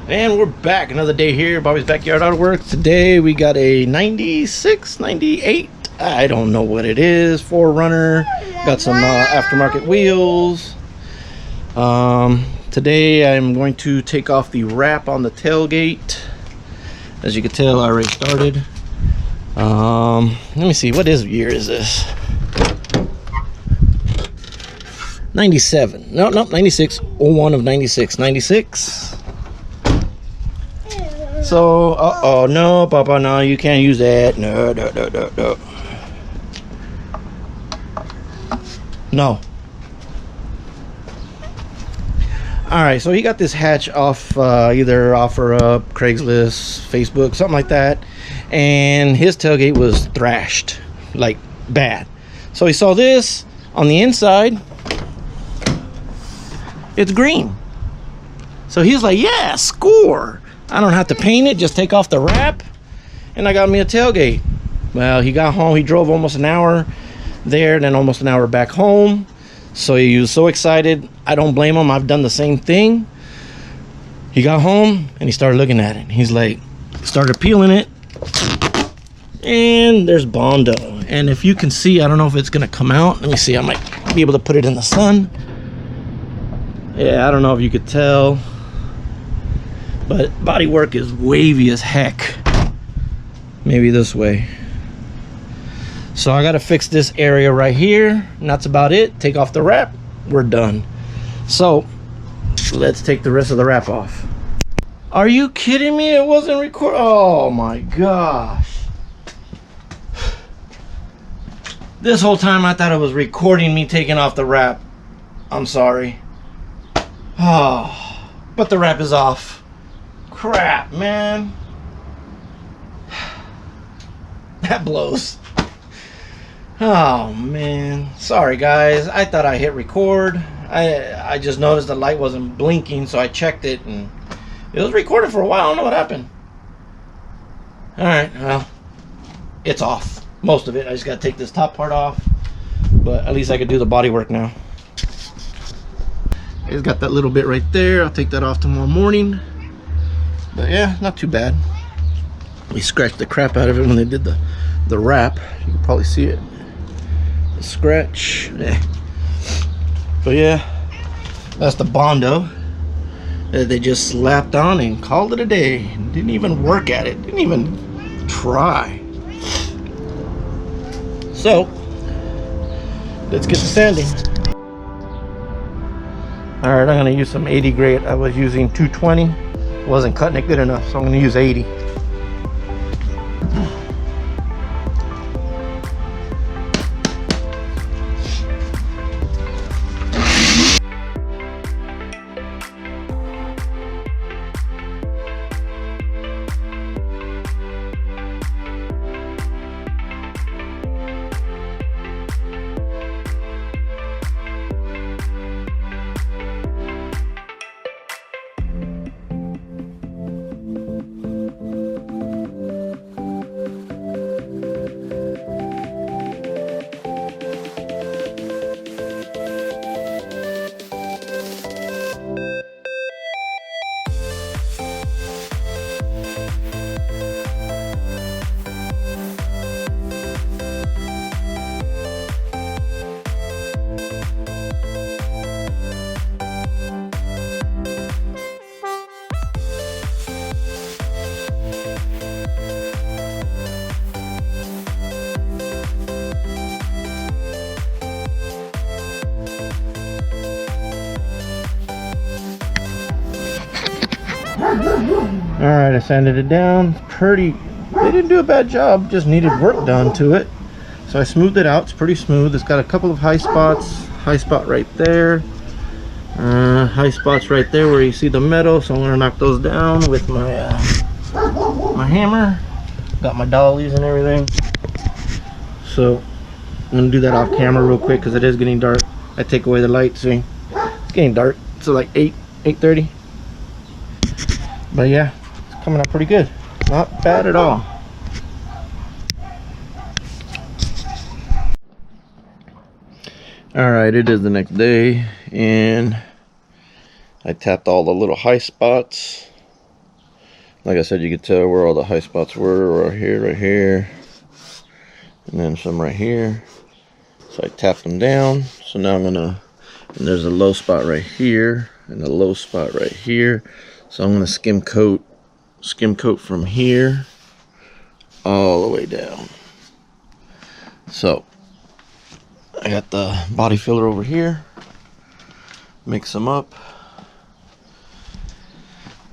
And we're back another day here, Bobby's Backyard Autoworks. Today we got a 96, 98, I don't know what it is, 4Runner. Got some aftermarket wheels. Today I'm going to take off the wrap on the tailgate. As you can tell, I already started. Let me see, what year is this? 97. No, 96. 01 of 96. 96. So, uh-oh, no, Papa, no, you can't use that. No. No. Alright, so he got this hatch off either OfferUp, Craigslist, Facebook, something like that. And his tailgate was thrashed, like bad. So he saw this on the inside. It's green. So he's like, yeah, score. I don't have to paint it, just take off the wrap. And I got me a tailgate. Well, he got home, he drove almost an hour there, then almost an hour back home. So he was so excited. I don't blame him, I've done the same thing. He got home and he started looking at it. He's like, started peeling it. And there's Bondo. And if you can see, I don't know if it's gonna come out. Let me see, I might be able to put it in the sun. Yeah, I don't know if you could tell, but bodywork is wavy as heck. Maybe this way. So I gotta fix this area right here, and that's about it. Take off the wrap, we're done. So let's take the rest of the wrap off. Are you kidding me? It wasn't record. Oh my gosh. This whole time I thought it was recording me taking off the wrap. I'm sorry. Oh, but the wrap is off. Crap, man. That blows. Oh man, sorry guys. I thought I hit record. I just noticed the light wasn't blinking, so I checked it and it was recording for a while. I don't know what happened. All right, well, it's off. Most of it. I just gotta take this top part off, but at least I could do the body work now. It's got that little bit right there. I'll take that off tomorrow morning. But yeah, not too bad. We scratched the crap out of it when they did the wrap. You can probably see it. The scratch. Yeah. But yeah, that's the Bondo that they just slapped on and called it a day. Didn't even work at it. Didn't even try. So, let's get to sanding. Alright, I'm going to use some 80 grade. I was using 220. Wasn't cutting it good enough, so I'm going to use 80. Alright, I sanded it down pretty. They didn't do a bad job, just needed work done to it. So I smoothed it out. It's pretty smooth. It's got a couple of high spots. High spot right there. High spots right there where you see the metal. So I'm going to knock those down with my my hammer. Got my dollies and everything. So I'm going to do that off camera real quick because it is getting dark. I take away the light. See, it's getting dark. So like 8:30. But yeah, it's coming out pretty good. Not bad at all. Alright, it is the next day and I tapped all the little high spots Like I said, you could tell where all the high spots were, right here, and then some right here. So I tapped them down. So now I'm gonna, and there's a low spot right here, and a low spot right here. So I'm gonna skim coat from here all the way down. So I got the body filler over here. Mix them up.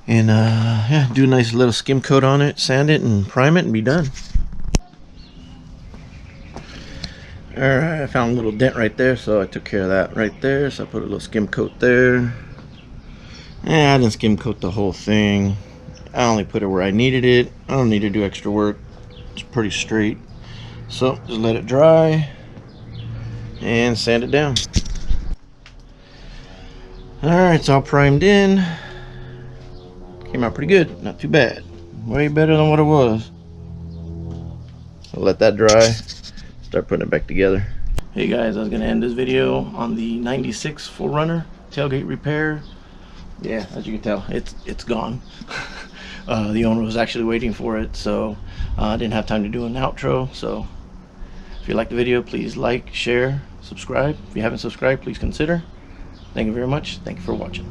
And yeah, do a nice little skim coat on it, sand it, and prime it, and be done. Alright, I found a little dent right there, so I took care of that right there. So I put a little skim coat there. Yeah, I didn't skim coat the whole thing. I only put it where I needed it. I don't need to do extra work. It's pretty straight. So just let it dry and sand it down. Alright, it's all primed in. Came out pretty good, not too bad. Way better than what it was. I'll let that dry, start putting it back together. Hey guys, I was gonna end this video on the 96 full runner tailgate repair. Yeah, as you can tell, it's gone. The owner was actually waiting for it, so I didn't have time to do an outro. So if you like the video, please like, share, subscribe. If you haven't subscribed, please consider. Thank you very much. Thank you for watching.